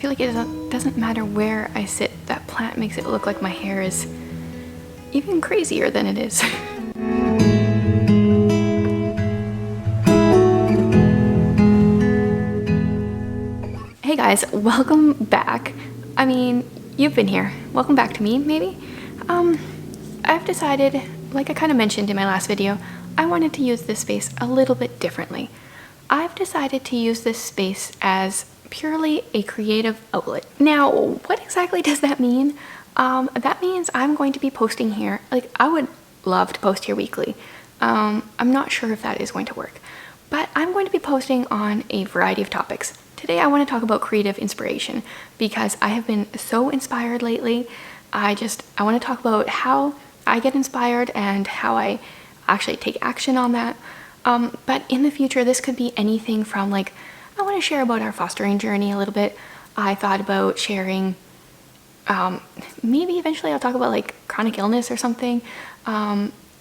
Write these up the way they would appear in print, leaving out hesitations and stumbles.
feel like it doesn't matter where I sit, that plant makes it look like my hair is even crazier than it is. Hey guys, welcome back. I mean, you've been here. Welcome back to me, maybe? I've decided, like I kind of mentioned in my last video, I wanted to use this space a little bit differently. I've decided to use this space as purely a creative outlet. Now, what exactly does that mean? That means I'm going to be posting here. Like, I would love to post here weekly. I'm not sure if that is going to work, but I'm going to be posting on a variety of topics. Today I want to talk about creative inspiration because I have been so inspired lately. I want to talk about how I get inspired and how I actually take action on that. But in the future, this could be anything from, like, I want to share about our fostering journey a little bit. I thought about sharing, maybe eventually I'll talk about like chronic illness or something,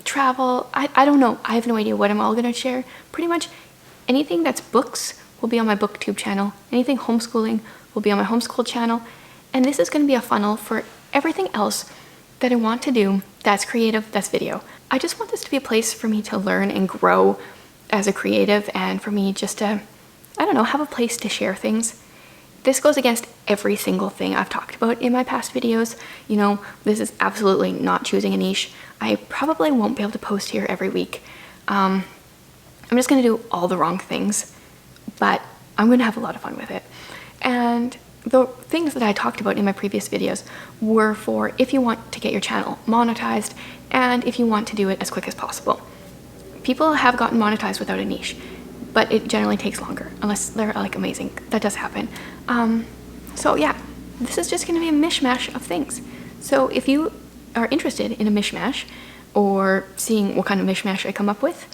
travel. I don't know. I have no idea what I'm all going to share. Pretty much anything that's books will be on my booktube channel. Anything homeschooling will be on my homeschool channel. And this is going to be a funnel for everything else that I want to do that's creative, that's video. I just want this to be a place for me to learn and grow as a creative, and for me just to, I don't know, have a place to share things. This goes against every single thing I've talked about in my past videos. You know, this is absolutely not choosing a niche. I probably won't be able to post here every week. I'm just gonna do all the wrong things, but I'm gonna have a lot of fun with it. And the things that I talked about in my previous videos were for if you want to get your channel monetized and if you want to do it as quick as possible. People have gotten monetized without a niche, but it generally takes longer unless they're like amazing. That does happen. So yeah, this is just gonna be a mishmash of things. So if you are interested in a mishmash or seeing what kind of mishmash I come up with,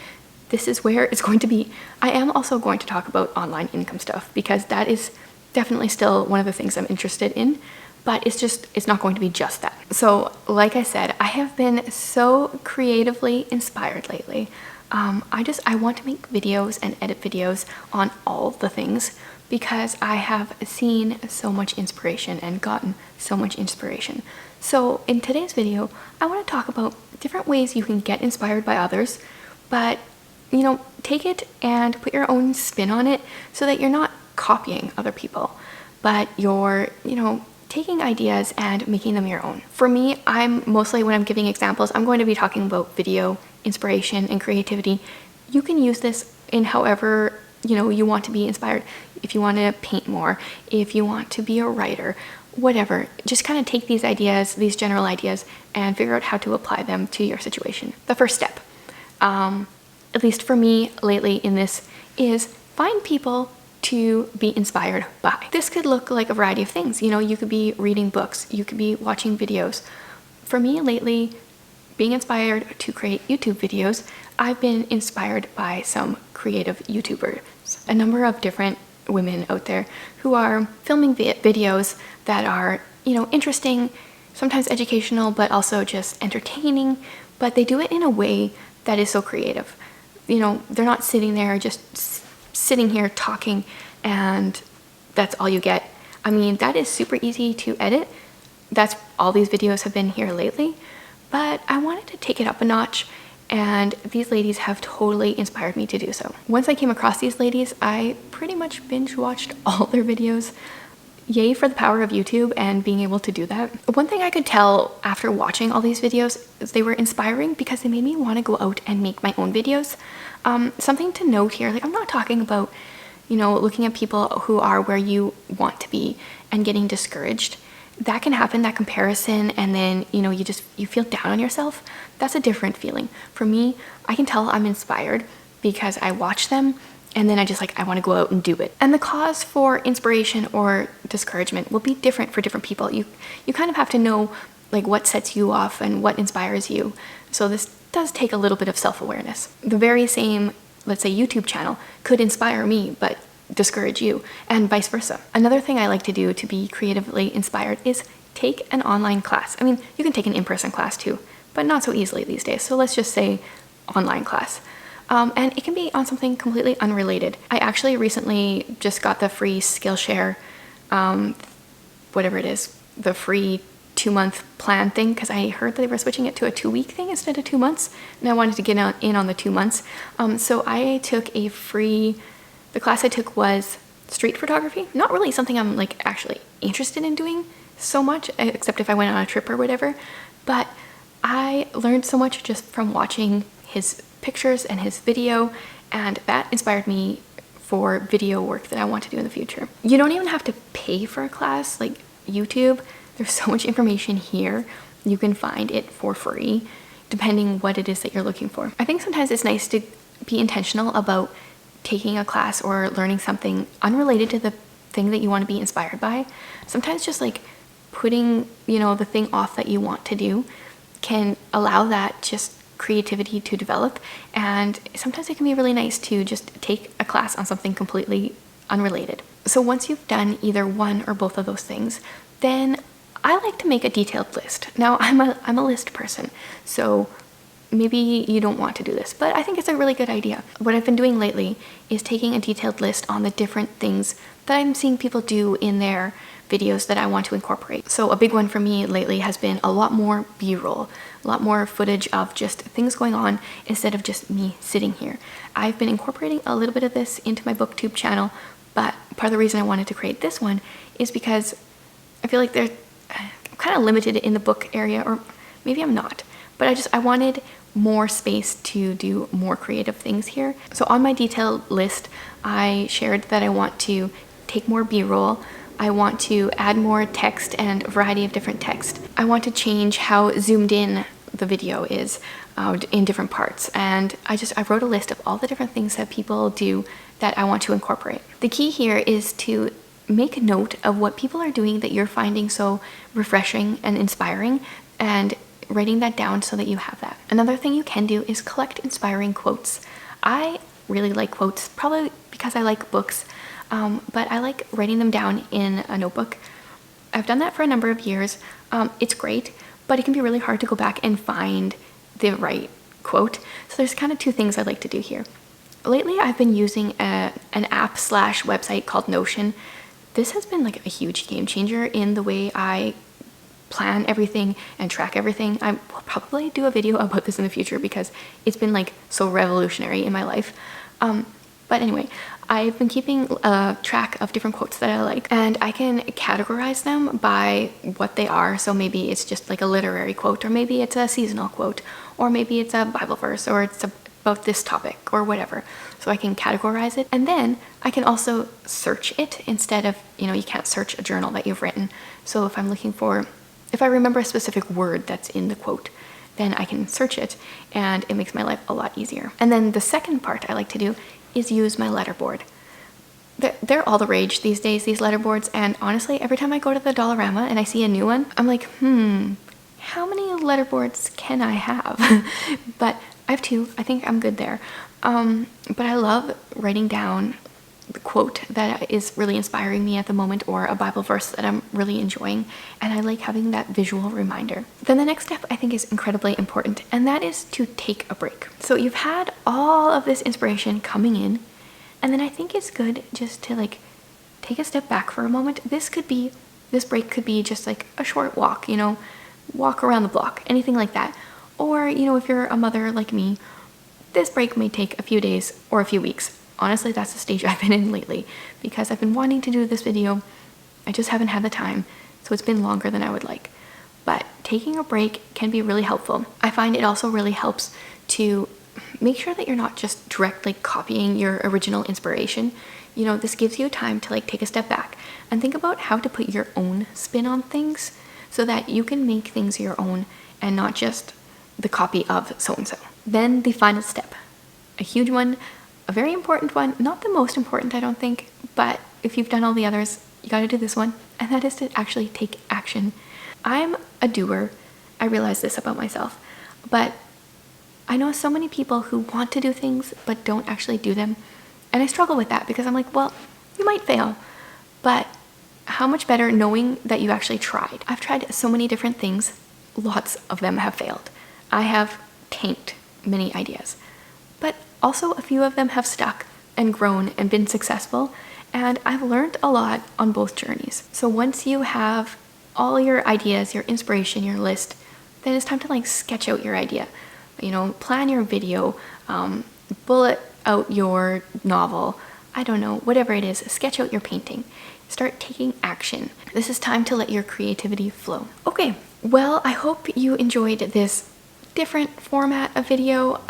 this is where it's going to be. I am also going to talk about online income stuff because that is definitely still one of the things I'm interested in, but it's not going to be just that. So like I said, I have been so creatively inspired lately. I want to make videos and edit videos on all the things because I have seen so much inspiration and gotten so much inspiration. So in today's video, I want to talk about different ways you can get inspired by others, but you know, take it and put your own spin on it so that you're not copying other people, but you're, you know, taking ideas and making them your own. For me, I'm mostly, when I'm giving examples, I'm going to be talking about video, inspiration, and creativity. You can use this in however, you know, you want to be inspired. If you want to paint more, if you want to be a writer, whatever, just kind of take these ideas, these general ideas, and figure out how to apply them to your situation. The first step, at least for me lately in this, is find people to be inspired by. This could look like a variety of things. You know, you could be reading books, you could be watching videos. For me lately, being inspired to create YouTube videos, I've been inspired by some creative YouTubers. A number of different women out there who are filming videos that are, you know, interesting, sometimes educational, but also just entertaining, but they do it in a way that is so creative. You know, they're not sitting there just sitting here talking and that's all you get. I mean, that is super easy to edit. That's all these videos have been here lately, but I wanted to take it up a notch, and these ladies have totally inspired me to do so. Once I came across these ladies, I pretty much binge watched all their videos. Yay for the power of YouTube and being able to do that. One thing I could tell after watching all these videos is they were inspiring because they made me want to go out and make my own videos. Something to note here, like, I'm not talking about, you know, looking at people who are where you want to be and getting discouraged. That can happen, that comparison, and then, you know, you feel down on yourself. That's a different feeling. For me, I can tell I'm inspired because I watch them and then I want to go out and do it. And the cause for inspiration or discouragement will be different for different people. You kind of have to know, like, what sets you off and what inspires you. So this does take a little bit of self-awareness. The very same, let's say, YouTube channel could inspire me, but discourage you, and vice versa. Another thing I like to do to be creatively inspired is take an online class. I mean, you can take an in-person class too, but not so easily these days. So let's just say online class. And it can be on something completely unrelated. I actually recently just got the free Skillshare whatever it is, the free 2-month plan thing, because I heard that they were switching it to a 2-week thing instead of 2 months, and I wanted to get in on the 2 months. So I took the class I took was street photography. Not really something I'm like actually interested in doing so much, except if I went on a trip or whatever, but I learned so much just from watching his pictures and his video, and that inspired me for video work that I want to do in the future. You don't even have to pay for a class like YouTube. There's so much information here. You can find it for free, depending what it is that you're looking for. I think sometimes it's nice to be intentional about taking a class or learning something unrelated to the thing that you want to be inspired by. Sometimes just like putting, the thing off that you want to do can allow that just creativity to develop. And sometimes it can be really nice to just take a class on something completely unrelated. So once you've done either one or both of those things, then I like to make a detailed list. Now I'm a list person, so maybe you don't want to do this, but I think it's a really good idea. What I've been doing lately is taking a detailed list on the different things that I'm seeing people do in their videos that I want to incorporate. So a big one for me lately has been a lot more B-roll, a lot more footage of just things going on instead of just me sitting here. I've been incorporating a little bit of this into my booktube channel, but part of the reason I wanted to create this one is because I feel like I'm kind of limited in the book area, or maybe I'm not, but I wanted more space to do more creative things here. So on my detailed list, I shared that I want to take more B-roll. I want to add more text and a variety of different text. I want to change how zoomed in the video is in different parts. And I wrote a list of all the different things that people do that I want to incorporate. The key here is to make a note of what people are doing that you're finding so refreshing and inspiring, and writing that down so that you have that. Another thing you can do is collect inspiring quotes. I really like quotes, probably because I like books, but I like writing them down in a notebook. I've done that for a number of years. It's great, but it can be really hard to go back and find the right quote. So there's kind of two things I like to do here. Lately, I've been using an app/website called Notion. This has been like a huge game changer in the way I plan everything and track everything. I will probably do a video about this in the future because it's been like so revolutionary in my life. But anyway, I've been keeping a track of different quotes that I like, and I can categorize them by what they are. So maybe it's just like a literary quote, or maybe it's a seasonal quote, or maybe it's a Bible verse, or it's about this topic or whatever. So I can categorize it, and then I can also search it instead of, you can't search a journal that you've written. So if I remember a specific word that's in the quote, then I can search it, and it makes my life a lot easier. And then the second part I like to do is use my letterboard. They're all the rage these days, these letterboards, and honestly, every time I go to the Dollarama and I see a new one, I'm like, how many letterboards can I have? But I have 2. I think I'm good there. But I love writing down the quote that is really inspiring me at the moment, or a Bible verse that I'm really enjoying, and I like having that visual reminder. Then the next step I think is incredibly important, and that is to take a break. So you've had all of this inspiration coming in, and then I think it's good just to like take a step back for a moment. This break could be just like a short walk, walk around the block, anything like that. Or, if you're a mother like me, this break may take a few days or a few weeks. Honestly, that's the stage I've been in lately, because I've been wanting to do this video. I just haven't had the time, so it's been longer than I would like. But taking a break can be really helpful. I find it also really helps to make sure that you're not just directly copying your original inspiration. This gives you time to like take a step back and think about how to put your own spin on things so that you can make things your own and not just the copy of so-and-so. Then the final step, a huge one, a very important one, not the most important, I don't think, but if you've done all the others, you gotta do this one, and that is to actually take action. I'm a doer. I realize this about myself, but I know so many people who want to do things but don't actually do them, and I struggle with that because I'm like, well, you might fail, but how much better knowing that you actually tried. I've tried so many different things. Lots of them have failed. I have tanked many ideas, but also a few of them have stuck and grown and been successful, And I've learned a lot on both journeys. So once you have all your ideas, your inspiration, your list, then it's time to like sketch out your idea. You know, plan your video, bullet out your novel, I don't know, whatever it is, sketch out your painting. Start taking action. This is time to let your creativity flow. Okay, well, I hope you enjoyed this different format of video.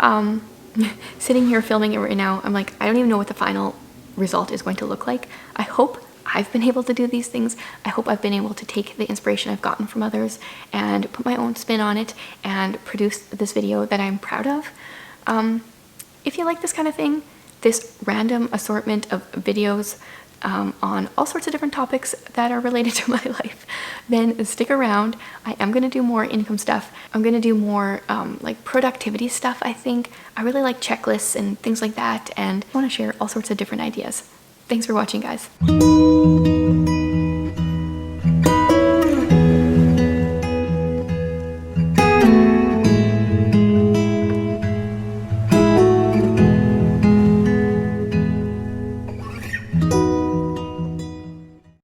Sitting here filming it right now, I'm like, I don't even know what the final result is going to look like. I hope I've been able to do these things. I hope I've been able to take the inspiration I've gotten from others and put my own spin on it and produce this video that I'm proud of. If you like this kind of thing, this random assortment of videos on all sorts of different topics that are related to my life, then stick around. I am going to do more income stuff. I'm going to do more like productivity stuff, I think. I really like checklists and things like that, and I want to share all sorts of different ideas. Thanks for watching, guys.